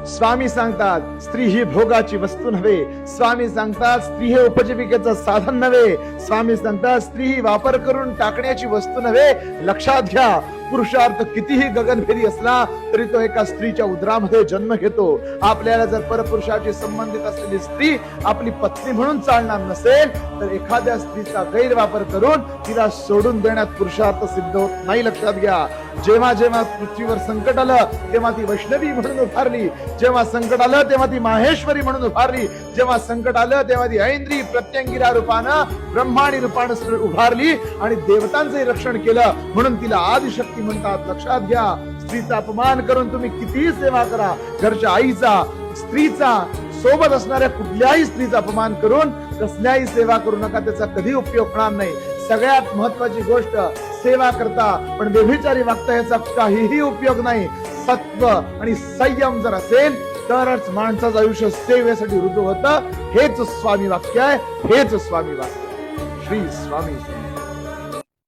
स्वामी सांगतात स्त्री ही भोगाची वस्तू नव्हे, स्वामी सांगतात स्त्री हे उपजीविकेचं साधन नव्हे, स्वामी सांगतात स्त्री ही वापर करून टाकण्याची वस्तू नव्हे. लक्षात घ्या, पुरुषार्थ कितीही गगनभेदी असला तरी तो एका स्त्रीच्या उदरामध्ये जन्म घेतो. आपल्याला जर परपुरुषाशी संबंधित असलेली स्त्री आपली पत्नी म्हणून चालणार नसेल तर एखाद्या स्त्रीचा गैरवापर करून तिला सोडून देण्यात पुरुषार्थ सिद्ध होत नाही. लक्षात घ्या, जेव्हा जेव्हा पृथ्वीवर संकट आलं तेव्हा ती वैष्णवी म्हणून उभारली, जेव्हा संकट आलं तेव्हा ती माहेश्वरी म्हणून उभारली, जेव्हा संकट आलं तेव्हा ती ऐंद्री प्रत्यंगिरा रूपानं ब्रह्माणी रूपानं उभारली आणि देवतांचे रक्षण केलं, म्हणून तिला आदिशक्ती म्हणतात. लक्षात घ्या, स्त्रीचा अपमान करून तुम्ही कितीही सेवा करा, घरच्या आईचा, स्त्रीचा, सोबत असणाऱ्या कुठल्याही स्त्रीचा अपमान करून कसल्याही सेवा करू नका, त्याचा कधी उपयोग होणार नाही. सगळ्यात महत्वाची गोष्ट, सेवा करता पण व्यभिचारी वागता याचा काहीही उपयोग नाही. सत्व आणि संयम जर असेल तरच माणसाचं आयुष्य सेवेसाठी रुजू होतं. हेच स्वामी वाक्य आहे, हेच स्वामी वाक्य. श्री स्वामी.